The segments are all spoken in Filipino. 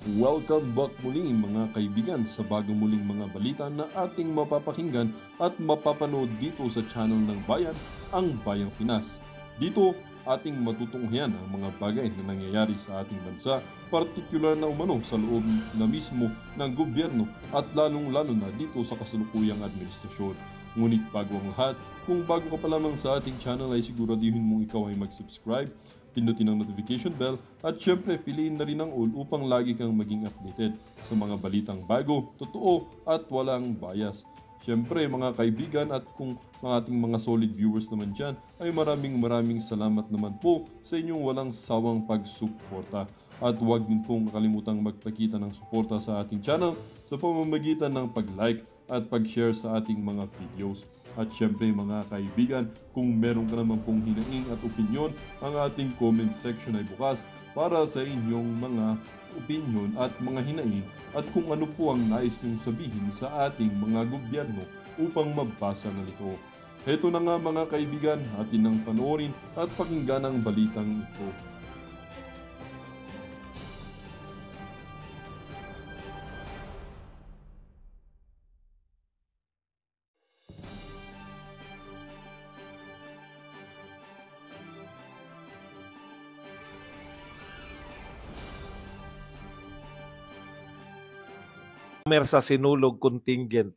Welcome back muli mga kaibigan sa bagong muling mga balita na ating mapapakinggan at mapapanood dito sa channel ng Bayan, ang Bayang Pinas. Dito, ating matutunghayan ang mga bagay na nangyayari sa ating bansa, partikular na umano sa loob na mismo ng gobyerno at lalong-lalo na dito sa kasalukuyang administrasyon. Ngunit bago ang lahat, kung bago ka pa lamang sa ating channel ay siguraduhin mong ikaw ay mag-subscribe, pindutin ang notification bell at syempre piliin na rin ang all upang lagi kang maging updated sa mga balitang bago, totoo at walang bias. Syempre mga kaibigan at kung mga ating mga solid viewers naman dyan ay maraming salamat naman po sa inyong walang sawang pagsuporta. At huwag din pong kalimutang magpakita ng suporta sa ating channel sa pamamagitan ng pag-like at pag-share sa ating mga videos. At syempre mga kaibigan, kung meron ka naman pong hinaing at opinyon, ang ating comment section ay bukas para sa inyong mga opinyon at mga hinaing at kung ano po ang nais nyong sabihin sa ating mga gobyerno upang mabasa na ito. Heto na nga mga kaibigan, atin nang panoorin at pakinggan ang balitang ito. Sa sinulog contingent,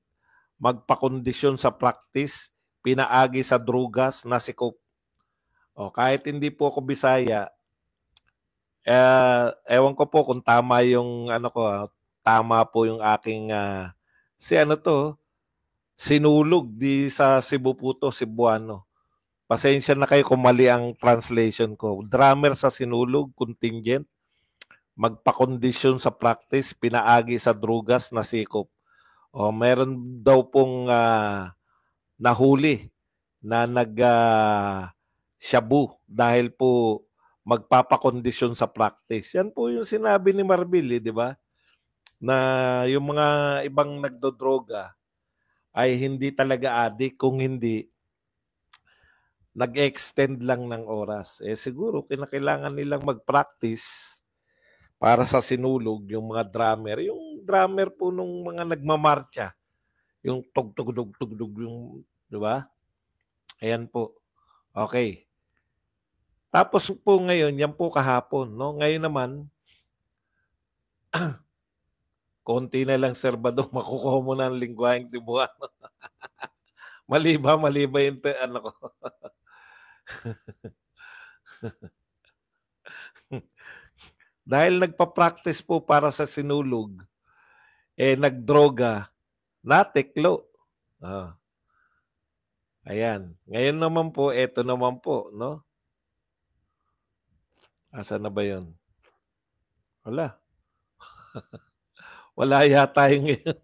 magpakondisyon sa practice, pinaagi sa drugas, nasikop. O, kahit hindi po ako Bisaya, ewan ko po kung tama yung tama po yung aking sinulog di sa Cebu po to, Cebuano. Pasensya na kayo kung mali ang translation ko. Drummer sa sinulog contingent, magpakondisyon sa practice, pinaagi sa drugas, nasikop. O meron daw pong nahuli na shabu dahil po magpapakondisyon sa practice. Yan po yung sinabi ni Marbil, di ba? Na yung mga ibang nagdodroga ay hindi talaga addict, kung hindi nag-extend lang ng oras. Siguro kinakailangan nilang mag-practice para sa sinulog, yung mga drummer. Yung drummer po nung mga nagmamarcha. Yung tugtugdug, yung, di ba? Ayan po. Okay. Tapos po ngayon, yan po kahapon. No? Ngayon naman, konti na lang Serbado, makukuha mo na ang lingwaheng Cebuano. mali ba yung ko? Dahil nagpa-practice po para sa sinulog, nagdroga, natiklo. Ayan. Ngayon naman po, eto naman po, no? Asa na ba yun? Wala. Wala yata yung ngayon.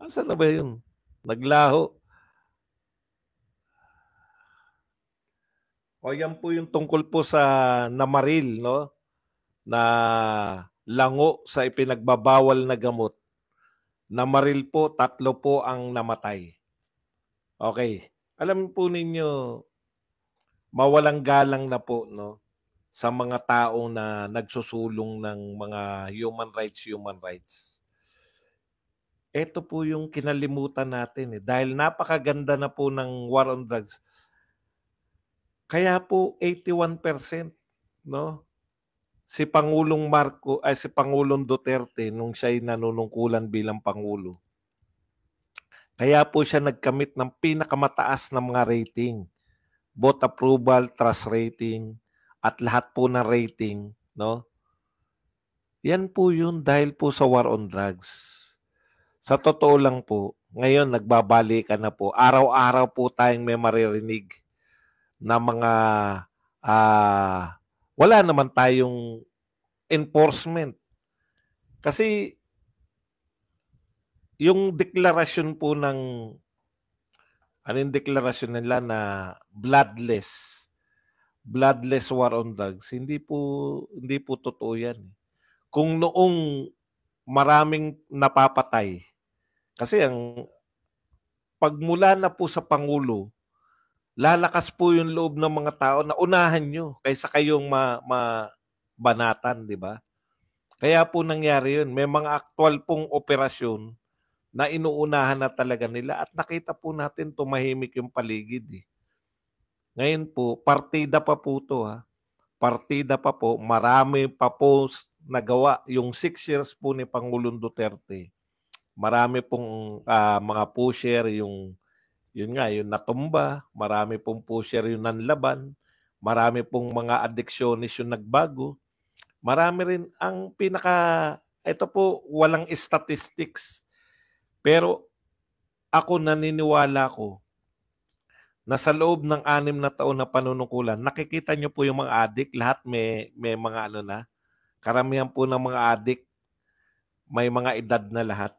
Asa na ba yun? Naglaho. O yan po yung tungkol po sa namaril, no? Na lango sa ipinagbabawal na gamot. Namaril po, 3 po ang namatay. Okay. Alam po ninyo, mawalang galang na po, no? Sa mga taong na nagsusulong ng mga human rights. Ito po yung kinalimutan natin. Dahil napakaganda na po ng war on drugs. Kaya po 81%, no? Si Pangulong Duterte nung siya'y nanunungkulan bilang Pangulo. Kaya po siya nagkamit ng pinakamataas na mga rating. Vote approval, trust rating, at lahat po ng rating, no? Yan po yun dahil po sa war on drugs. Sa totoo lang po, ngayon nagbabalikan na po. Araw-araw po tayong may maririnig na mga wala naman tayong enforcement. Kasi yung deklarasyon po ng yung deklarasyon nila na bloodless war on drugs, hindi po totoo yan. Kung noong maraming napapatay, kasi ang pagmula na po sa Pangulo, lalakas po yung loob ng mga tao na unahan nyo kaysa kayong mabanatan, di ba? Kaya po nangyari yun. May mga aktual pong operasyon na inuunahan na talaga nila at nakita po natin tumahimik yung paligid. Ngayon po, partida pa po to ha. Partida pa po, marami pa po nagawa. Yung 6 years po ni Pangulong Duterte, marami pong mga pusher, yun nga, yung natumba, marami pong pusher yung nanlaban, marami pong mga addiksyonis yung nagbago, marami rin ang ito po, walang statistics. Pero ako naniniwala ko na sa loob ng 6 na taon na panunungkulan, nakikita nyo po yung mga addict, lahat may mga karamihan po ng mga addict, may mga edad na lahat.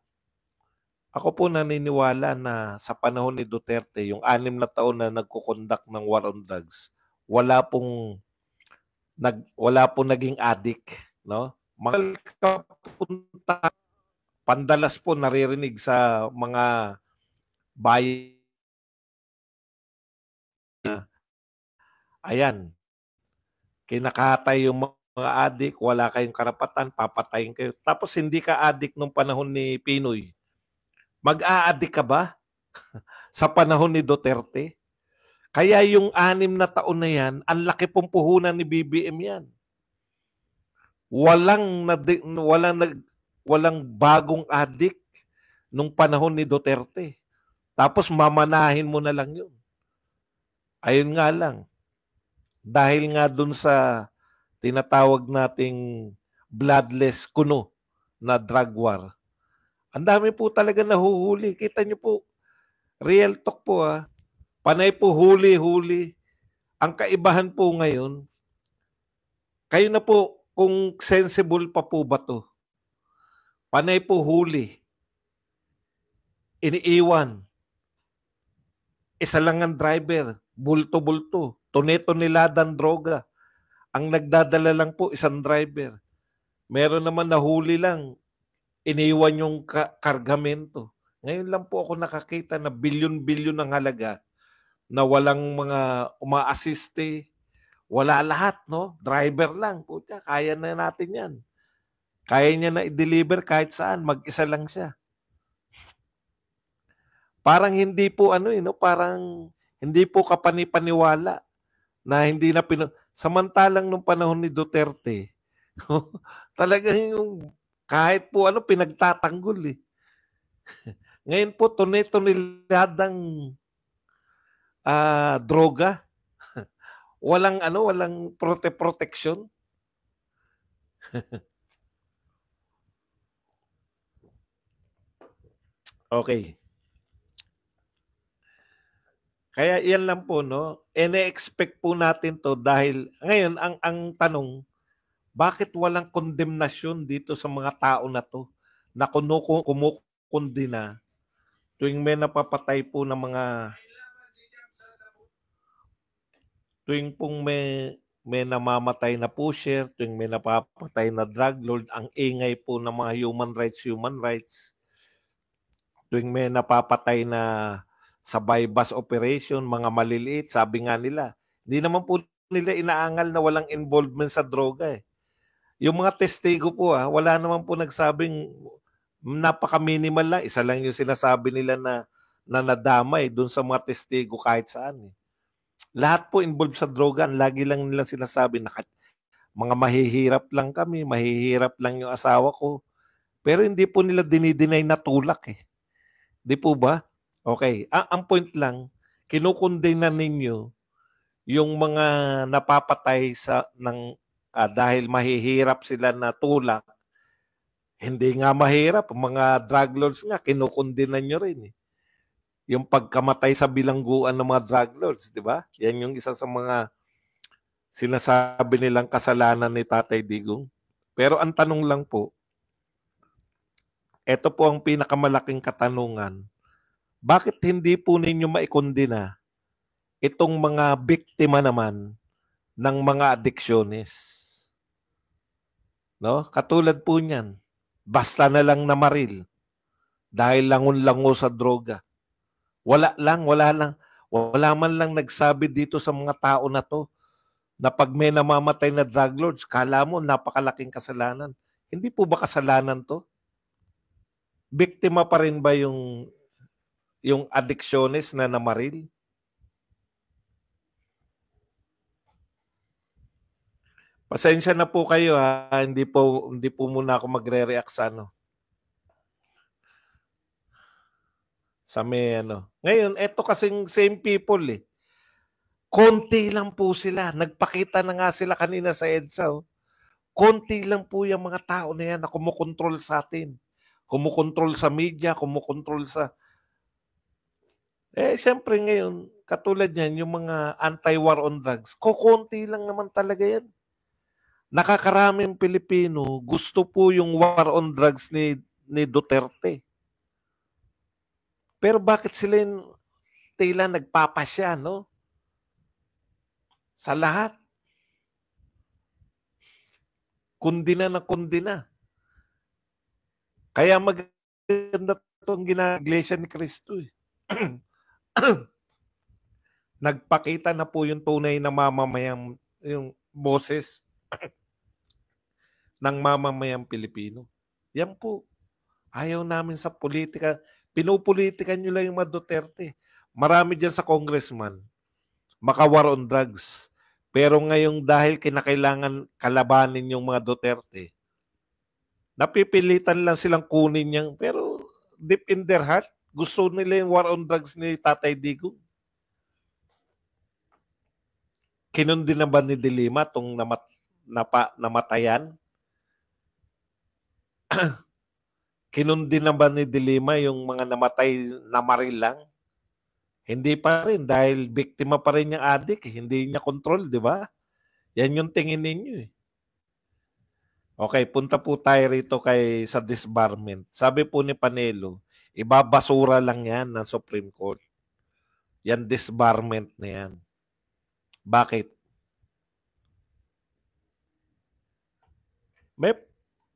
Ako po naniniwala na sa panahon ni Duterte, yung 6 na taon na nagkukondak ng war on drugs, wala pong naging addict, no? Mga kapunta, pandalas po naririnig sa mga bayan. Ayan, kinakatay yung mga adik, wala kayong karapatan, papatayin kayo. Tapos hindi ka adik nung panahon ni Pinoy. Mag-a-adik ka ba sa panahon ni Duterte? Kaya yung 6 na taon na yan, ang laki pong puhunan ni BBM yan. Walang bagong adik nung panahon ni Duterte. Tapos mamanahin mo na lang yun. Ayun nga lang. Dahil nga dun sa tinatawag nating bloodless kuno na drug war, ang dami po talaga nahuhuli. Kita nyo po, real talk po ha. Panay po huli-huli. Ang kaibahan po ngayon, kayo na po kung sensible pa po ba to. Panay po huli. Iniiwan. Isa lang ang driver. Bulto-bulto. Tone-toneladang droga. Ang nagdadala lang po isang driver. Meron naman nahuli lang. Iniwan yung kargamento. Ngayon lang po ako nakakita na bilyon-bilyon ng halaga na walang mga uma-assiste. Wala lahat, no? Driver lang. Puta, kaya na natin yan. Kaya niya na i-deliver kahit saan. Mag-isa lang siya. Parang hindi po parang hindi po kapanipaniwala na hindi na samantalang nung panahon ni Duterte, talagang yung kahit po pinagtatanggol eh. Ngayon po tone-toneladang droga. Walang protection. Okay. Kaya yan lang po, no? Ine-expect po natin to dahil ngayon ang tanong, bakit walang kondemnasyon dito sa mga tao na to na kumukundina tuwing may napapatay po ng mga tuwing pong may namamatay na pusher, tuwing may napapatay na drug lord, ang ingay po ng mga human rights, tuwing may napapatay na sa bypass operation, mga maliliit, sabi nga nila, hindi naman po nila inaangal na walang involvement sa droga eh. Yung mga testigo po wala naman po nagsabing napaka-minimal lang. Isa lang yung sinasabi nila na nadamay dun sa mga testigo kahit saan eh. Lahat po involved sa droga, lagi lang nila sinasabi na mga mahihirap lang kami, mahihirap lang yung asawa ko. Pero hindi po nila dinideny na tulak eh. Di po ba? Okay, ang point lang, kinukundina ninyo yung mga napapatay dahil mahihirap sila na tulak. Hindi nga mahirap, mga drug lords nga kinukundina nyo rin eh. Yung pagkamatay sa bilangguan ng mga drug lords, di ba? Yan yung isa sa mga sinasabi nilang kasalanan ni Tatay Digong. Pero ang tanong lang po, ito po ang pinakamalaking katanungan. Bakit hindi po ninyo maikondina itong mga biktima naman ng mga addiksyones? No? Katulad po niyan, basta na lang namaril dahil langon-lango sa droga. Wala lang, wala lang. Wala man lang nagsabi dito sa mga tao na to na pag may namamatay na drug lords, kala mo napakalaking kasalanan. Hindi po ba kasalanan to? Biktima pa rin ba yung adiksyonist na namaril? Pasensya na po kayo ha, hindi po muna ako magre-react sa ano. Sa may ano. Ngayon, eto kasing same people eh. Konti lang po sila. Nagpakita na nga sila kanina sa EDSA. Oh. Konti lang po yung mga tao na yan na kumukontrol sa atin. Kumukontrol sa media, kumukontrol sa... syempre ngayon, katulad yan, yung mga anti-war on drugs, kukunti lang naman talaga yan. Nakakaraming Pilipino, gusto po yung war on drugs ni Duterte. Pero bakit sila yung tila nagpapasya, no? Sa lahat. Kundina na kundina. Kaya maganda itong Iglesia ni Cristo. Eh. Nagpakita na po yung tunay na mamamayang, yung boses ng mamamayang Pilipino. Yan po. Ayaw namin sa politika. Pinupolitikan nyo lang yung mga Duterte. Marami dyan sa congressman. Maka-war on drugs. Pero ngayong dahil kinakailangan kalabanin yung mga Duterte, napipilitan lang silang kunin niyang, pero deep in their heart, gusto nila yung war on drugs ni Tatay Digong. Kinundi na ba ni Dilima itong namatayan? Kinundi na ba ni Dilima yung mga namatay na maril lang? Hindi pa rin dahil biktima pa rin yung adik. Hindi niya control, di ba? Yan yung tingin ninyo eh. Okay, punta po tayo rito sa disbarment. Sabi po ni Panelo, ibabasura lang yan ng Supreme Court. Yan disbarment na yan. Bakit?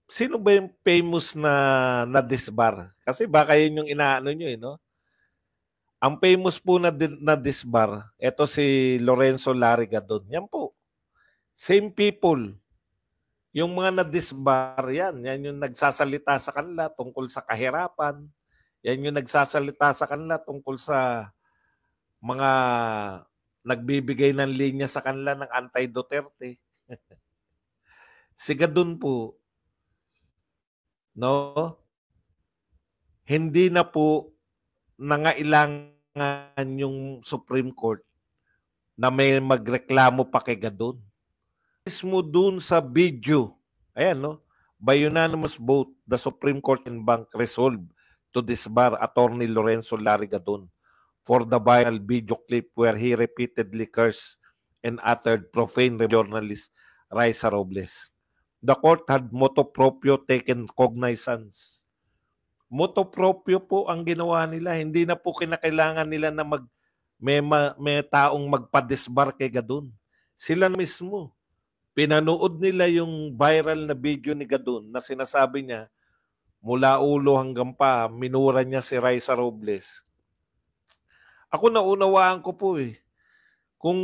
Sino ba yung famous na disbar? Kasi baka yun yung inaano nyo eh, no? Ang famous po na disbar, eto si Lorenzo Larigadon. Yan po. Same people. Yung mga na-disbar, yan yung nagsasalita sa kanila tungkol sa kahirapan. Yan yung nagsasalita sa kanila tungkol sa mga nagbibigay ng linya sa kanila ng anti-Duterte. Sigadun po, no? Hindi na po nangailangan yung Supreme Court na may magreklamo pa kay Gadon. Mismo dun sa video, ayan no, by unanimous vote, the Supreme Court in Bank resolved to disbar Attorney Lorenzo Larigadon for the viral video clip where he repeatedly cursed and uttered profane journalist Raisa Robles. The court had motu proprio taken cognizance. Motu proprio po ang ginawa nila. Hindi na po kinakailangan nila na may taong magpa-disbar kay Gadon. Sila mismo. Pinanood nila yung viral na video ni Gadon na sinasabi niya, mula ulo hanggang pa, minura niya si Raisa Robles. Ako naunawaan ko po eh. Kung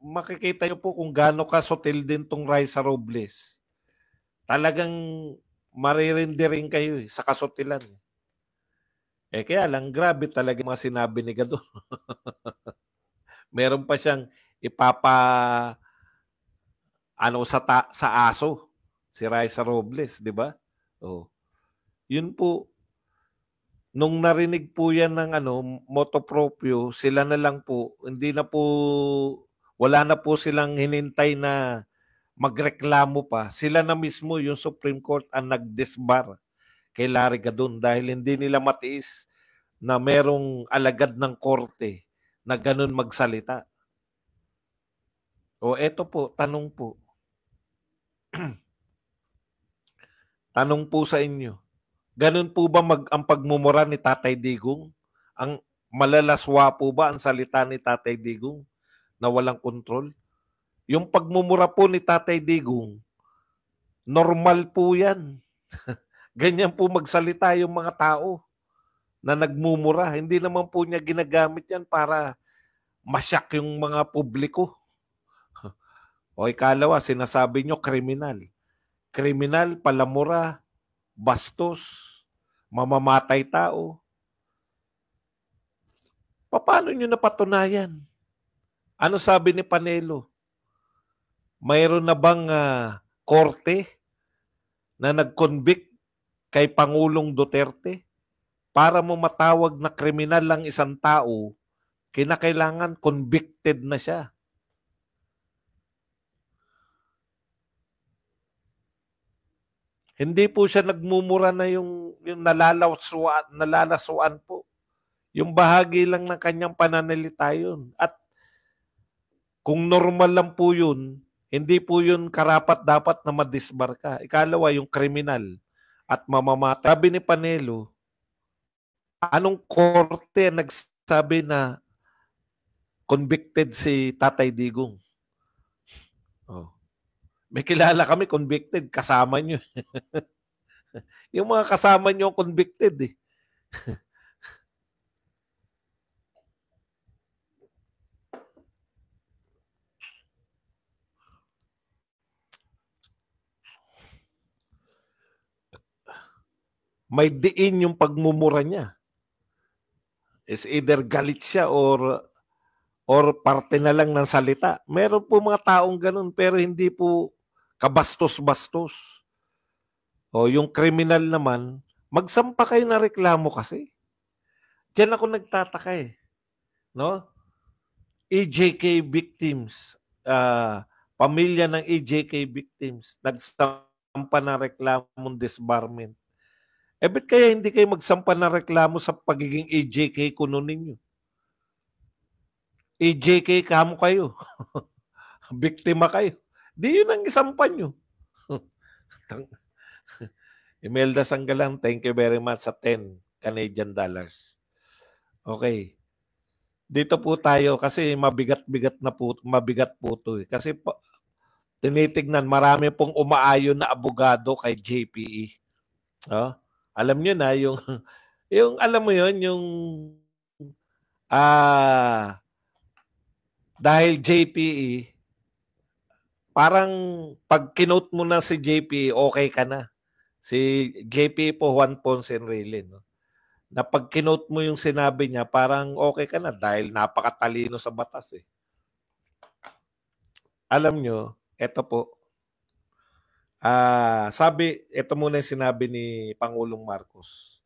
makikita niyo po kung gaano kasotil din tong Raisa Robles, talagang maririndi rin kayo sa kasotilan. Kaya lang, grabe talaga mga sinabi ni Gadon. Meron pa siyang sa aso, si Raisa Robles, di ba? Oh. Yun po, nung narinig po yan ng motu proprio, sila na lang po, wala na po silang hinintay na magreklamo pa. Sila na mismo, yung Supreme Court, ang nag-disbar kay Larigadon dahil hindi nila matiis na merong alagad ng korte na ganun magsalita. O eto po, tanong po. Tanong po sa inyo. Ganun po ba ang pagmumura ni Tatay Digong? Ang malalaswa po ba ang salita ni Tatay Digong na walang kontrol? Yung pagmumura po ni Tatay Digong, normal po yan. Ganyan po magsalita yung mga tao na nagmumura. Hindi naman po niya ginagamit yan para masyak yung mga publiko. O ikalawa, sinasabi nyo kriminal. Kriminal, palamura, bastos, mamamatay tao. Paano nyo napatunayan? Ano sabi ni Panelo? Mayroon na bang korte na nag-convict kay Pangulong Duterte? Para mo matawag na kriminal lang isang tao, kinakailangan convicted na siya. Hindi po siya nagmumura na yung nalalasuan po. Yung bahagi lang ng kanyang pananalita yun. At kung normal lang po yun, hindi po yun karapat-dapat na madisbarka. Ikalawa, yung kriminal at mamamatay. Sabi ni Panelo, anong korte nagsabi na convicted si Tatay Digong? Oh. May kilala kami convicted, kasama nyo. Yung mga kasama nyo convicted eh. May diin yung pagmumura niya. Is either galit siya or parte na lang ng salita. Meron po mga taong ganun pero hindi po kabastos-bastos. O yung kriminal naman, magsampa kayo na reklamo kasi. Diyan ako nagtataka eh. No? EJK victims, pamilya ng EJK victims, nagsampa na reklamong disbarment. Ba't kaya hindi kayo magsampa na reklamo sa pagiging EJK kuno ninyo? EJK kamo kayo. Biktima kayo. Di yun ang isampa nyo. Imelda Sanggalang, thank you very much sa 10 Canadian dollars. Okay. Dito po tayo kasi mabigat po to eh. Kasi tinitignan, marami pong umaayon na abogado kay JPE. Oh, alam niyo na yung alam mo yon yung dahil JPE parang pag kinote mo na si JPE, okay ka na. Si JPE po, Juan Ponce Enrile, no? Na pag kinote mo yung sinabi niya, parang okay ka na dahil napakatalino sa batas eh. Alam nyo, eto po. Ito muna yung sinabi ni Pangulong Marcos.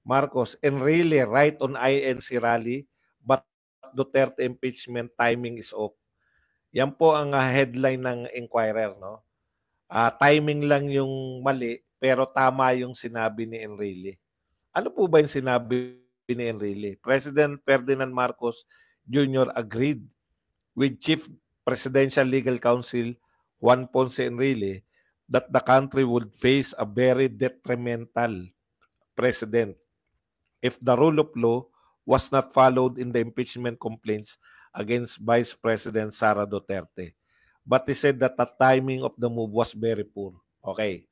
Marcos, Enrile right on INC rally, but Duterte impeachment timing is off. Yan po ang headline ng Inquirer, no? Timing lang yung mali, pero tama yung sinabi ni Enrile. Ano po ba yung sinabi ni Enrile? President Ferdinand Marcos Jr. agreed with Chief Presidential Legal Counsel Juan Ponce Enrile that the country would face a very detrimental precedent if the rule of law was not followed in the impeachment complaints against Vice President Sara Duterte. But he said that the timing of the move was very poor. Okay.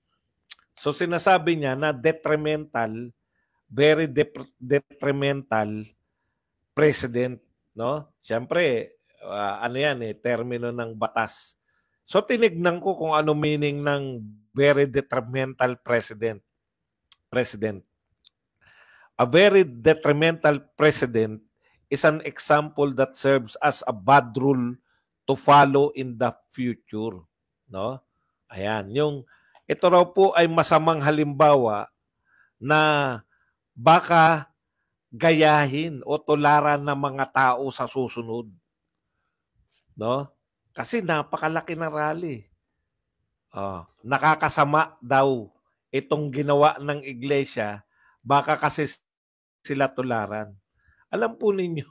So sinasabi niya na detrimental, very detrimental precedent, no? Siyempre, ano yan eh, termino ng batas. So tinignan ko kung ano meaning ng very detrimental precedent. A very detrimental precedent is an example that serves as a bad rule to follow in the future, no? Ayan, ito raw po ay masamang halimbawa na baka gayahin o tularan ng mga tao sa susunod, no? Kasi napakalaki ng rally. Nakakasama daw itong ginawa ng iglesia, baka kasi sila tularan. Alam po ninyo,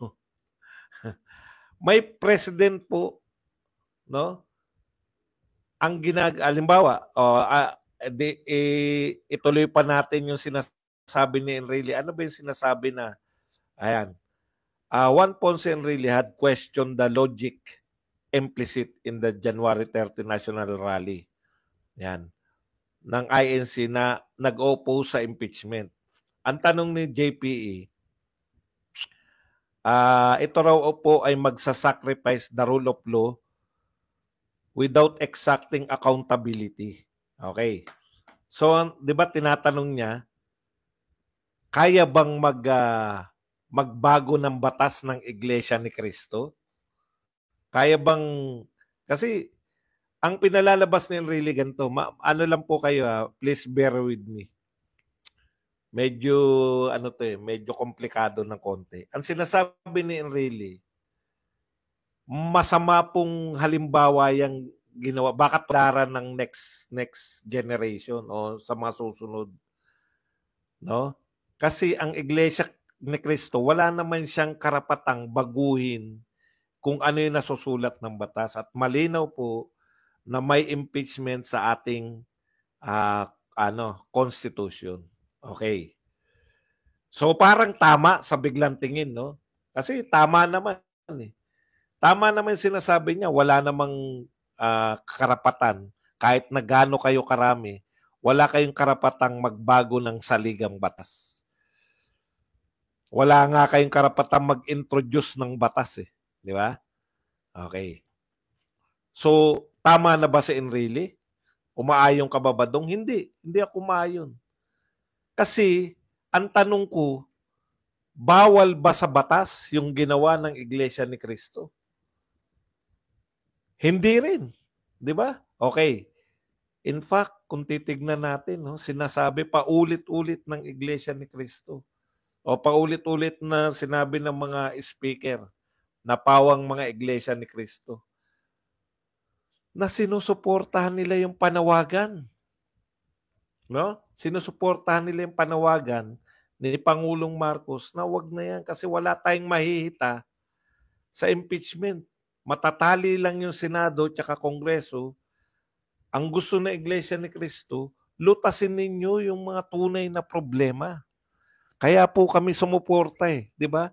may president po, no? Ang halimbawa, ituloy pa natin yung sinasabi ni Enrile. Ano ba yung sinasabi na, ayan, Juan Ponce Enrile had questioned the logic implicit in the January 30 National Rally. Yan. Ng INC na nag-oppose sa impeachment. Ang tanong ni JPE, ito raw po ay magsasacrifice the rule of law without exacting accountability. Okay. So, di ba tinatanong niya, kaya bang magbago ng batas ng Iglesia ni Cristo? Kaya bang, kasi ang pinalalabas ni Enrile ganito, ano lang po kayo, please bear with me. Medyo, medyo komplikado ng konti. Ang sinasabi ni Enrile, masama pong halimbawa yung ginawa, baka tularan ng next generation o sa mga susunod. No? Kasi ang Iglesia ni Cristo, wala naman siyang karapatang baguhin kung ano yung nasusulat ng batas. At malinaw po na may impeachment sa ating Constitution. Okay. So parang tama sa biglang tingin, no? Kasi tama naman eh. Tama naman sinasabi niya, wala namang karapatan kahit na gaano kayo karami, wala kayong karapatang magbago ng saligang batas. Wala nga kayong karapatang mag-introduce ng batas eh. Di ba? Okay. So, tama na ba si Enrile? Umaayon ka ba Badong? Hindi. Hindi ako umaayon. Kasi, ang tanong ko, bawal ba sa batas yung ginawa ng Iglesia ni Cristo? Hindi rin. Di ba? Okay. In fact, kung titignan natin, no, sinasabi paulit-ulit ng Iglesia ni Cristo o paulit-ulit na sinabi ng mga speaker na pawang mga Iglesia ni Cristo na sinusuportahan nila yung panawagan. No? Sinusuportahan nila yung panawagan ni Pangulong Marcos na wag na yan kasi wala tayong mahihita sa impeachment. Matatali lang yung Senado at Kongreso. Ang gusto na Iglesia ni Cristo, lutasin ninyo yung mga tunay na problema. Kaya po kami sumuporta eh, di ba?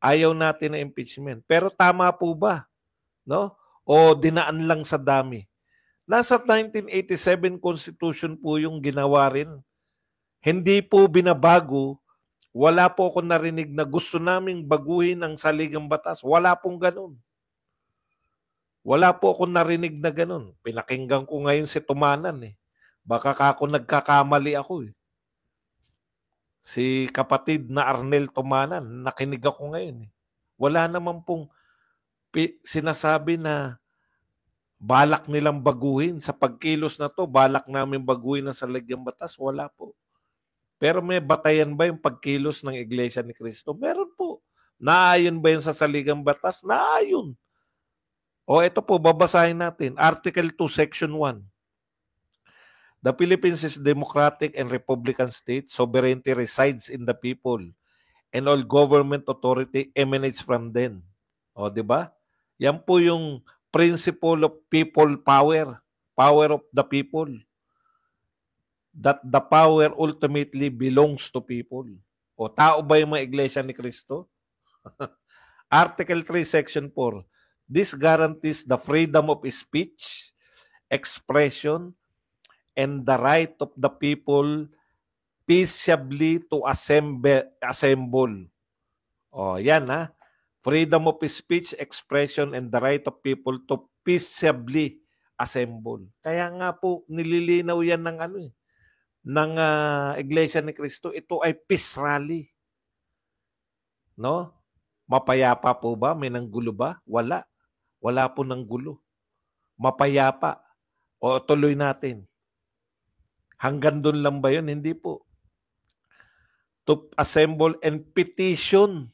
Ayaw natin na impeachment. Pero tama po ba? No? O dinaan lang sa dami? Nasa 1987 Constitution po yung ginawa rin. Hindi po binabago. Wala po ako narinig na gusto naming baguhin ang saligang batas. Wala pong ganun. Wala po ako narinig na ganun. Pinakinggan ko ngayon si Tumanan eh. Baka ako nagkakamali ako eh. Si kapatid na Arnel Tumanan, nakinig ako ngayon eh. Wala naman pong sinasabi na balak nilang baguhin. Sa pagkilos na to, balak namin baguhin ang saligang batas. Wala po. Pero may batayan ba yung pagkilos ng Iglesia ni Cristo? Meron po. Naayon ba yun sa saligang batas? Naayon. O ito po, babasahin natin. Article 2, Section 1. The Philippines is democratic and republican state. Sovereignty resides in the people and all government authority emanates from them. O, di ba? Yan po yung principle of people power. Power of the people. That the power ultimately belongs to people. O, tao ba yung mga Iglesia ni Cristo? Article 3, Section 4. This guarantees the freedom of speech, expression, and the right of the people peaceably to assemble. O, yan ha. Freedom of speech, expression, and the right of people to peaceably assemble. Kaya nga po, nililinaw yan ng ng Iglesia ni Cristo. Ito ay peace rally. No? Mapayapa po ba? May nanggulo ba? Wala. Wala po nanggulo. Mapayapa. O, tuloy natin. Hanggang doon lang ba yun? Hindi po. To assemble and petition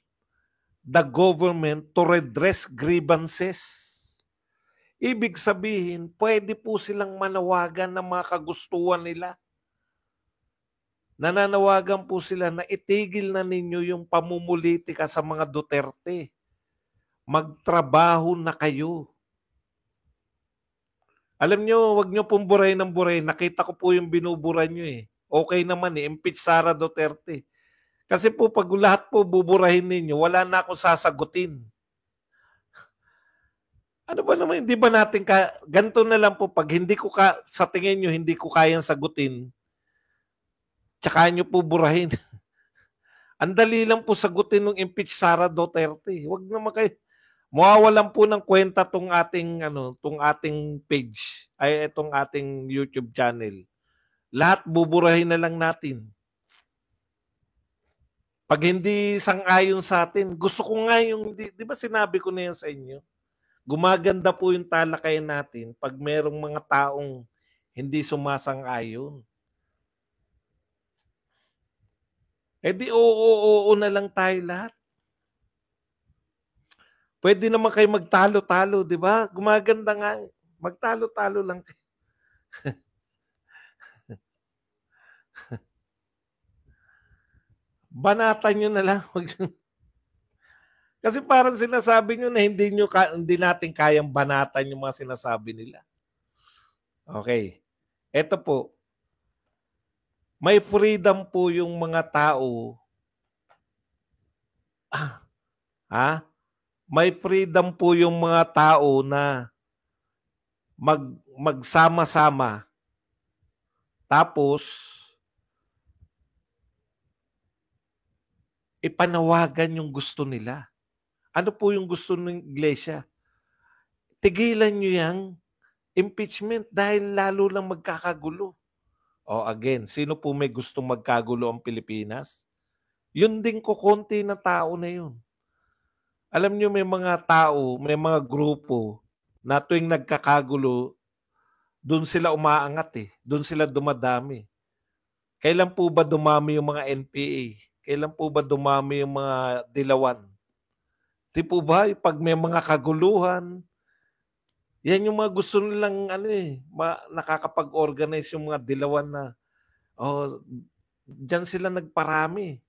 the government to redress grievances. Ibig sabihin, pwede po silang manawagan ng mga kagustuhan nila. Nananawagan po sila na itigil na ninyo yung pamumulitika sa mga Duterte. Magtrabaho na kayo. Alam nyo, wag nyo pong buray ng buray. Nakita ko po yung binubura nyo eh. Okay naman eh, impeach Sara Duterte. Kasi po pag lahat po buburahin ninyo, wala na akong sasagutin. Ano ba naman, hindi ba natin ganito na lang po, pag hindi ko sa tingin nyo, hindi ko kayang sagutin, tsaka nyo po burahin. Ang dali lang po sagutin ng impeach Sara Duterte. Huwag naman kayo mawawalan po ng kwenta tong ating tong ating page ay itong ating YouTube channel. Lahat buburahin na lang natin. Pag hindi sang-ayon sa atin, gusto ko nga yung, di ba sinabi ko na yan sa inyo? Gumaganda po yung talakayan natin pag merong mga taong hindi sumasang-ayon. Eh di oo na lang tayo lahat. Pwede naman kayo magtalo-talo, di ba? Gumaganda nga. Magtalo-talo lang kayo. Banatan nyo na lang. Kasi parang sinasabi nyo na hindi natin kayang banatan yung mga sinasabi nila. Okay. Ito po. May freedom po yung mga tao. May freedom po yung mga tao na magsama-sama. Tapos, ipanawagan yung gusto nila. Ano po yung gusto ng iglesia? Tigilan nyo yung impeachment dahil lalo lang magkakagulo. O again, sino po may gustong magkagulo ang Pilipinas? Yun din kukunti na tao na yun. Alam nyo may mga tao, may mga grupo na tuwing nagkakagulo, doon sila umaangat eh. Doon sila dumadami. Kailan po ba dumami yung mga NPA? Kailan po ba dumami yung mga dilawan? Di po ba, pag may mga kaguluhan, yan yung mga gusto nilang nakakapag-organize yung mga dilawan na dyan sila nagparami.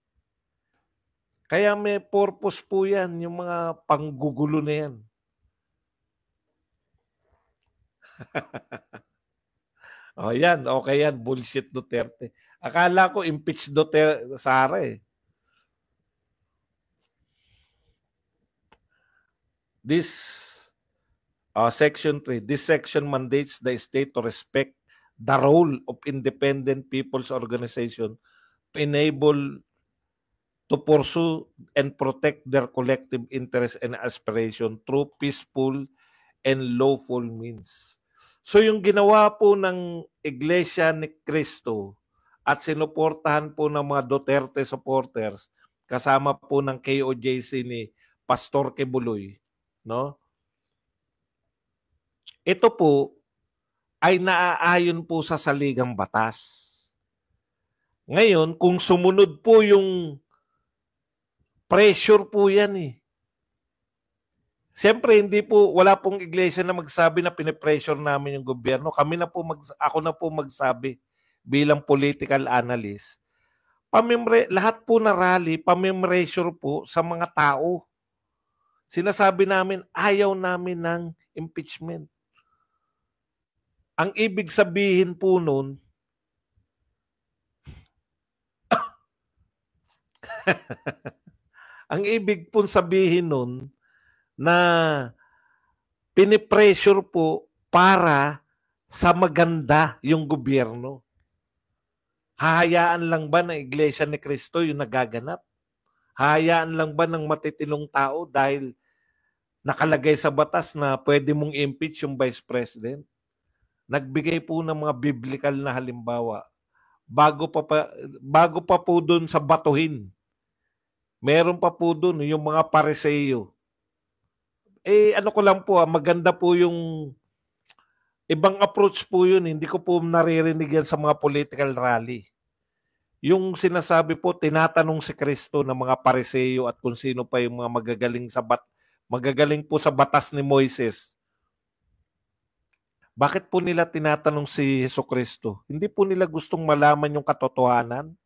Kaya may purpose po yan, yung mga panggugulo na yan. Yan, okay yan, bullshit Duterte. Akala ko impeach Duterte, Sara eh. Section 3, this section mandates the state to respect the role of independent people's organization to enable to pursue and protect their collective interests and aspiration through peaceful and lawful means. So yung ginawa po ng Iglesia ni Cristo at sinuportahan po ng mga Duterte supporters kasama po ng KOJC ni Pastor Kibuloy, no? Ito po ay naaayon po sa saligang batas. Ngayon, kung sumunod po yung pressure po yan eh. Siyempre, wala pong iglesia na magsabi na pinipressure namin yung gobyerno. Ako na po magsabi bilang political analyst. Lahat po na rally, pamimressure po sa mga tao. Sinasabi namin, ayaw namin ng impeachment. Ang ibig sabihin po nun, ang ibig pong sabihin nun na pinipressure po para sa maganda yung gobyerno. Hahayaan lang ba ng Iglesia ni Cristo yung nagaganap? Hahayaan lang ba ng matitinong tao dahil nakalagay sa batas na pwede mong impeach yung Vice President? Nagbigay po ng mga biblical na halimbawa. Bago pa po doon sa batuhin. Meron pa po doon yung mga Pariseo. Ano ko lang po, maganda po yung ibang approach po yun. Hindi ko po naririnig yan sa mga political rally. Yung sinasabi po, tinatanong si Cristo ng mga Pariseo at kung sino pa yung mga magagaling po sa batas ni Moises. Bakit po nila tinatanong si Jesucristo? Hindi po nila gustong malaman yung katotohanan.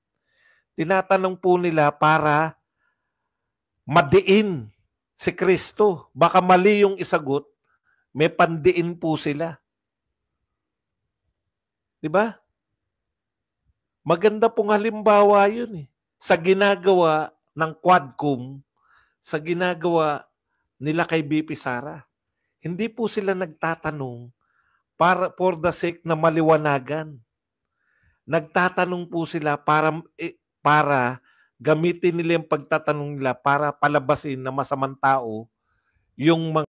Tinatanong po nila para madiin si Kristo. Baka mali yung isagot, may pandiin po sila. Diba? Maganda pong halimbawa yun eh. Sa ginagawa ng Quadcom, sa ginagawa nila kay BP Sara. Hindi po sila nagtatanong for the sake na maliwanagan. Nagtatanong po sila para gamitin nila yung pagtatanong nila para palabasin na masamang tao yung mga